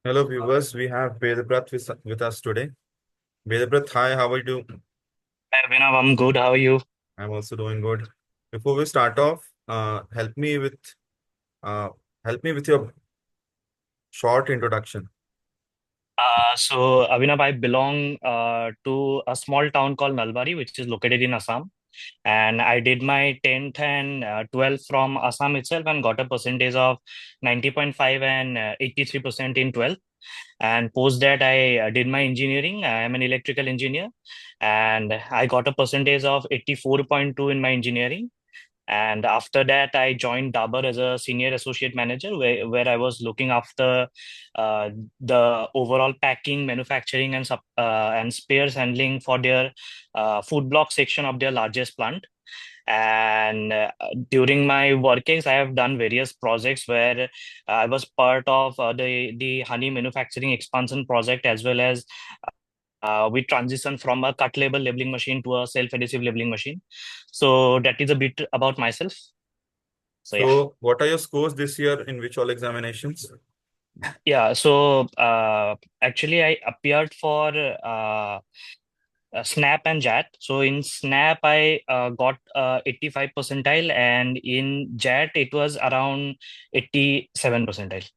Hello viewers, we have Bedabart with us today. Bedabart, hi, how are you doing? Hi, Abhinav, I'm good. How are you? I'm also doing good. Before we start off, uh, help me with your short introduction. Abhinav, I belong to a small town called Nalbari, which is located in Assam. And I did my 10th and 12th from Assam itself and got a percentage of 90.5 and 83% in 12th. And post that, I did my engineering. I am an electrical engineer, and I got a percentage of 84.2 in my engineering. And after that, I joined Dabur as a senior associate manager, where I was looking after uh, the overall packing, manufacturing, and spares handling for their food block section of their largest plant. And during my workings, I have done various projects where I was part of the honey manufacturing expansion project, as well as we transitioned from a cut label labeling machine to a self-adhesive labeling machine. So that is a bit about myself. So yeah, So, what are your scores this year in which all examinations? yeah. Actually, I appeared for Snap and JAT. So in Snap, I got 85 percentile, and in JAT, it was around 87 percentile.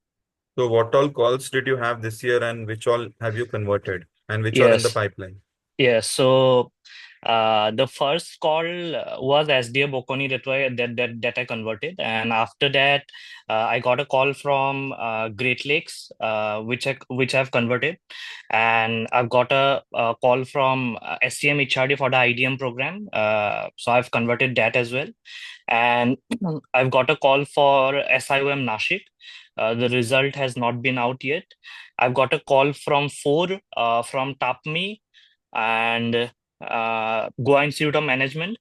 So, what all calls did you have this year and which all have you converted and which are in the Yes, pipeline? yes. The first call was SDA Bokoni that I converted, and after that, I got a call from Great Lakes, which I've converted, and I've got a call from SCM HRD for the IDM program. So I've converted that as well, and I've got a call for SIOM Nashik. The result has not been out yet. I've got a call from four from TAPMI and Goa Institute of Management.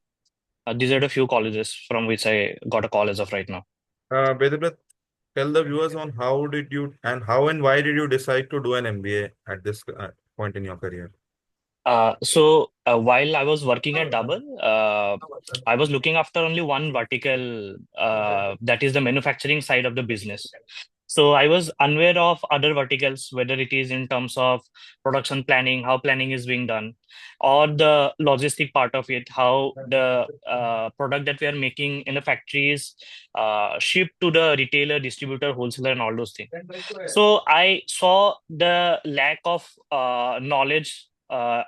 These are the few colleges from which I got a call as of right now. Bedabrat, tell the viewers on how and why did you decide to do an MBA at this point in your career? While I was working at Dabur, I was looking after only one vertical, that is the manufacturing side of the business. So I was unaware of other verticals, whether it is in terms of production planning, how planning is being done, or the logistic part of it, how the product that we are making in the factory is shipped to the retailer, distributor, wholesaler, and all those things. So I saw the lack of knowledge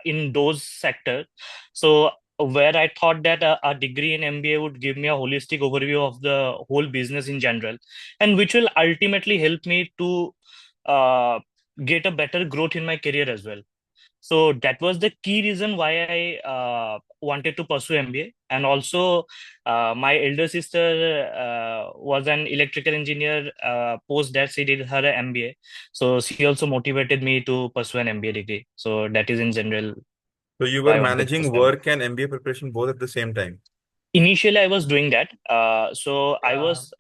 in those sectors. So where I thought that a degree in MBA would give me a holistic overview of the whole business in general, and which will ultimately help me to uh, get a better growth in my career as well. So that was the key reason why I wanted to pursue MBA. And also, my elder sister was an electrical engineer. Post that, she did her MBA. So she also motivated me to pursue an MBA degree. So that is in general So, you were why I wanted to managing pursue MBA. work and MBA preparation both at the same time. Initially, I was doing that. So I was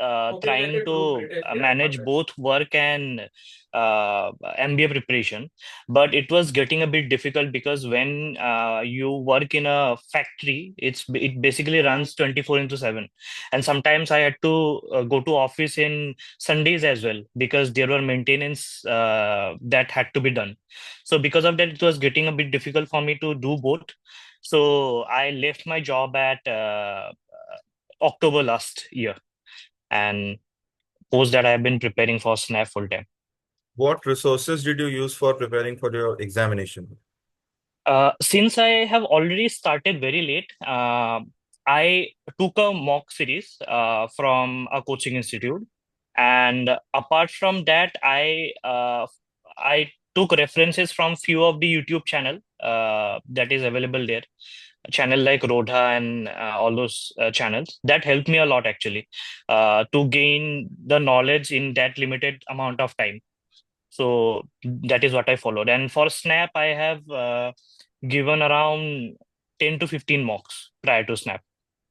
trying to manage both work and MBA preparation, but it was getting a bit difficult because when you work in a factory, it basically runs 24 into 7, and sometimes I had to go to office in Sundays as well because there were maintenance that had to be done. So because of that, it was getting a bit difficult for me to do both. So I left my job at October last year, and post that I've been preparing for SNAP full time. What resources did you use for preparing for your examination? Since I have already started very late, I took a mock series from a coaching institute, and apart from that, I took references from few of the YouTube channel that is available there. Channel like Rodha and all those channels that helped me a lot actually to gain the knowledge in that limited amount of time. So that is what I followed. And for Snap, I have given around 10 to 15 mocks prior to Snap.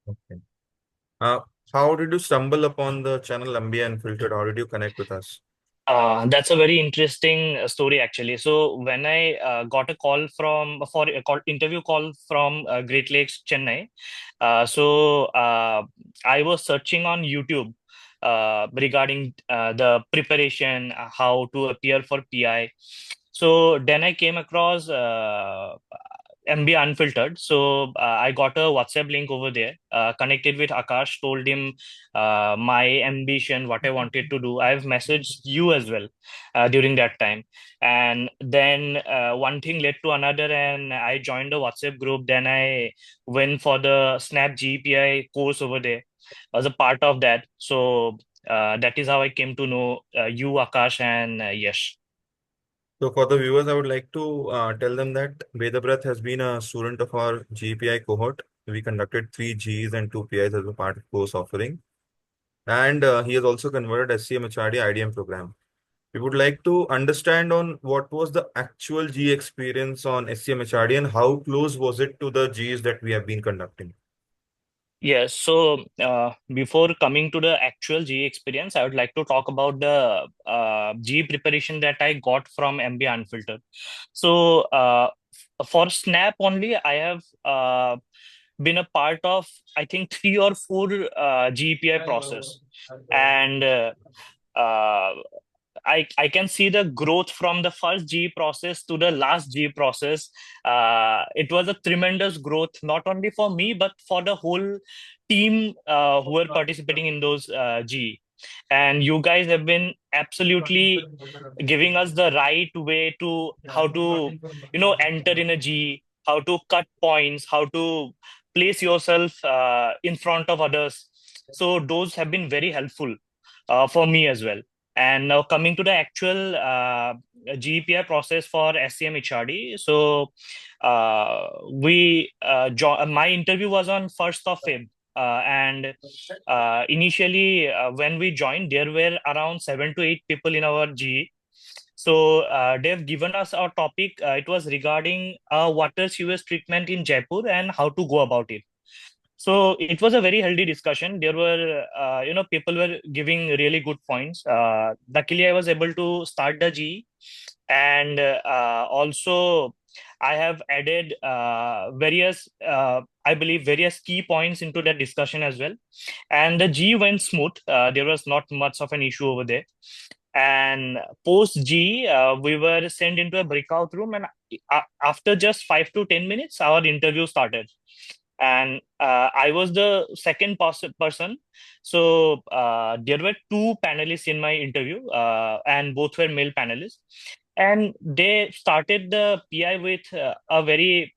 Okay. Uh, how did you stumble upon the channel MBA Unfiltered? How did you connect with us? That's a very interesting story, actually. So when I got a call for a interview call from Great Lakes, Chennai, I was searching on YouTube regarding the preparation, how to appear for PI. So then I came across MBA Unfiltered. So I got a WhatsApp link over there, connected with Akash, told him my ambition, what I wanted to do. I've messaged you as well during that time. And then one thing led to another, and I joined a WhatsApp group. Then I went for the Snap GPI course over there. I was a part of that. So that is how I came to know you, Akash, and Yash. So for the viewers, I would like to tell them that Bedabrat has been a student of our GPI cohort. We conducted 3 Gs and 2 PIs as a part of course offering. And he has also converted SCM HRD IDM program. We would like to understand on what was the actual G experience on SCM HRD and how close was it to the Gs that we have been conducting. Yes, so before coming to the actual GE experience, I would like to talk about the GE preparation that I got from MBA Unfiltered. So for Snap only, I have been a part of, I think, 3 or 4 GPI process. And uh, I can see the growth from the first G process to the last G process. It was a tremendous growth, not only for me, but for the whole team who were participating in those G. And you guys have been absolutely giving us the right way to how to, enter in a G, how to cut points, how to place yourself in front of others. So those have been very helpful for me as well. And now coming to the actual GPI process for SCM HRD. So my interview was on 1st of Feb. And initially, when we joined, there were around 7 to 8 people in our GE. So they've given us our topic. It was regarding water sewage treatment in Jaipur and how to go about it. So it was a very healthy discussion. There were, people were giving really good points. Luckily, I was able to start the G, and also I have added I believe, various key points into that discussion as well. And the G went smooth. There was not much of an issue over there. And post G, we were sent into a breakout room, and after just 5 to 10 minutes, our interview started. And I was the second person. So there were 2 panelists in my interview, and both were male panelists. And they started the PI with a very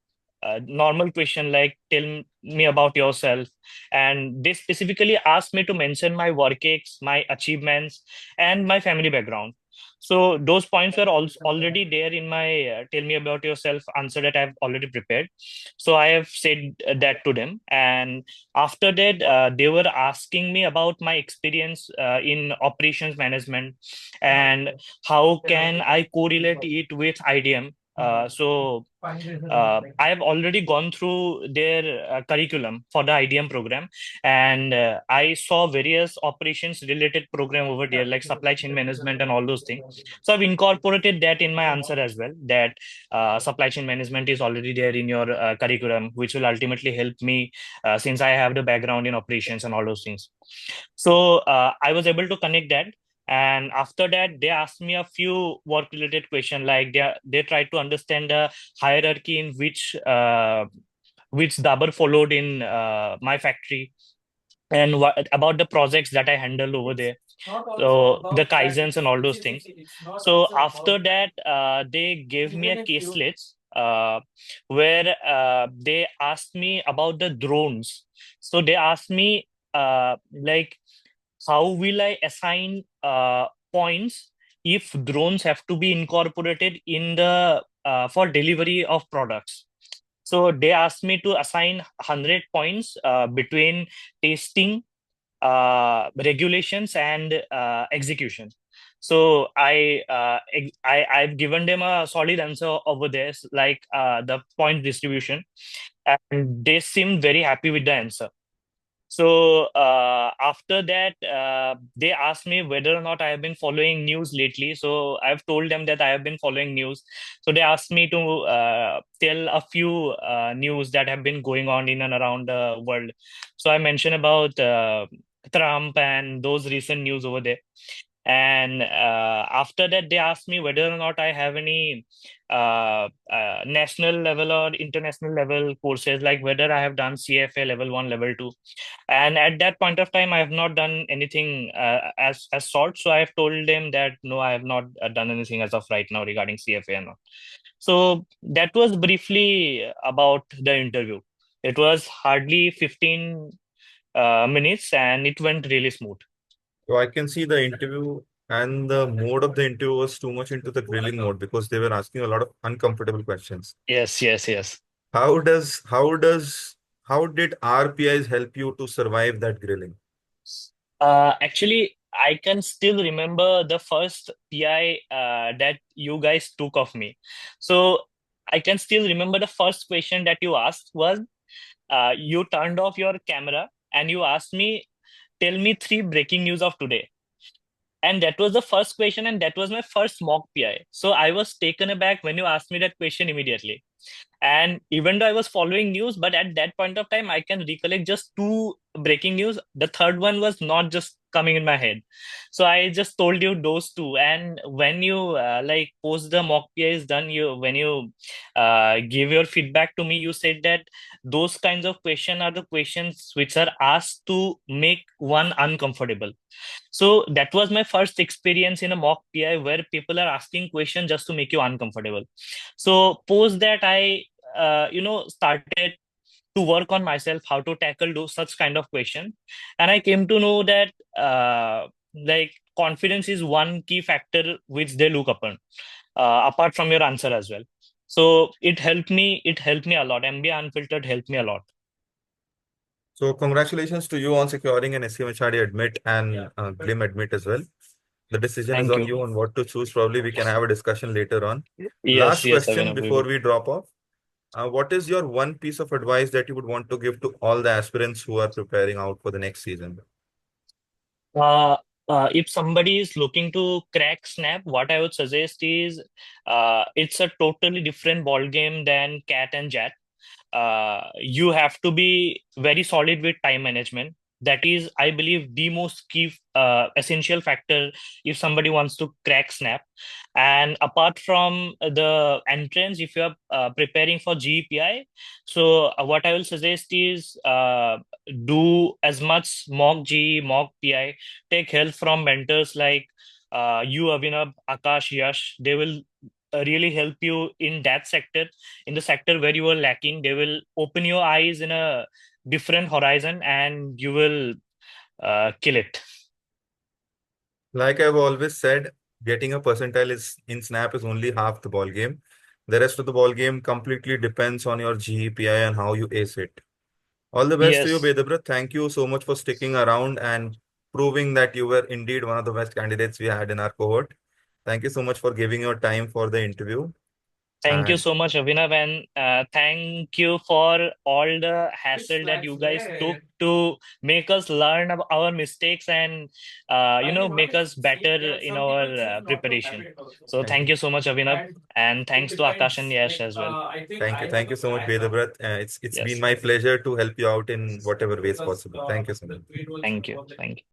normal question like, "Tell me about yourself." And they specifically asked me to mention my work ex, my achievements, and my family background. So those points were also already there in my "Tell me about yourself" answer that I've already prepared. So I have said that to them. And after that, they were asking me about my experience in operations management and how can I correlate it with IDM. I have already gone through their curriculum for the IDM program, and I saw various operations related program over there, like supply chain management and all those things. So I've incorporated that in my answer as well. That supply chain management is already there in your curriculum, which will ultimately help me since I have the background in operations and all those things. So I was able to connect that. And after that, they asked me a few work related questions, like they tried to understand the hierarchy in which Dabar followed in my factory, and what about the projects that I handled over there. So the kaizens and all those things. So after that, they gave me a case list where they asked me about the drones. So they asked me like, how will I assign points if drones have to be incorporated in the for delivery of products? So they asked me to assign 100 points between testing, regulations, and execution. So I've given them a solid answer over there, like the point distribution, and they seemed very happy with the answer. So after that, they asked me whether or not I have been following news lately. So I've told them that I have been following news. So they asked me to tell a few news that have been going on in and around the world. So I mentioned about Trump and those recent news over there. And after that, they asked me whether or not I have any national level or international level courses, like whether I have done CFA level one, level two. And at that point of time, I have not done anything as sort. So I have told them that no, I have not done anything as of right now regarding CFA and all. So that was briefly about the interview. It was hardly 15 minutes, and it went really smooth. So I can see the interview and the mode of the interview was too much into the grilling mode because they were asking a lot of uncomfortable questions. Yes, yes, yes. How does how does how did RPIs help you to survive that grilling? Actually, I can still remember the first PI that you guys took of me. So I can still remember the first question that you asked was, you turned off your camera and you asked me, tell me three breaking news of today. And that was the first question, and that was my first mock PI. So I was taken aback when you asked me that question immediately. And even though I was following news, but at that point of time, I can recollect just two breaking news. The third one was not just coming in my head. So I just told you those two. And when you like post the mock PI is done, you when you give your feedback to me, you said that those kinds of questions are the questions which are asked to make one uncomfortable. So that was my first experience in a mock PI where people are asking questions just to make you uncomfortable. So post that, I started to work on myself how to tackle those such kind of questions, and I came to know that like confidence is one key factor which they look upon, apart from your answer as well. So it helped me. It helped me a lot. MBA Unfiltered helped me a lot. So congratulations to you on securing an SEM HRD admit and GLIM admit as well. The decision is Thank on you. you on what to choose. Probably we can have a discussion later on. Yes, Last yes, question Abhinav, we before will. we drop off. What is your one piece of advice that you would want to give to all the aspirants who are preparing out for the next season? Uh, if somebody is looking to crack Snap, what I would suggest is it's a totally different ball game than Cat and Jack. You have to be very solid with time management. That is, I believe, the most key essential factor if somebody wants to crack Snap. And apart from the entrance, if you are preparing for GPI, so what I will suggest is do as much mock GE, mock PI, take help from mentors like you, Abhinav, Akash, Yash. They will really help you in that sector, in the sector where you are lacking. They will open your eyes in a different horizon, and you will kill it. Like I've always said, getting a percentile is in Snap is only half the ball game. The rest of the ball game completely depends on your GEPI and how you ace it. All the best to you, Yes, Bedabrat. Thank you so much for sticking around and proving that you were indeed one of the best candidates we had in our cohort. Thank you so much for giving your time for the interview. thank you And so much, Abhinav, and thank you for all the hassle that you guys took to make us learn our mistakes and make us better in our preparation. So thank thank you. you so much, Abhinav, and thanks to Akash and Yash as well. Thank you. Thank you so much, Bedabrat. It's been Yes, my pleasure to help you out in whatever ways possible. Thank you so much. thank you, thank you.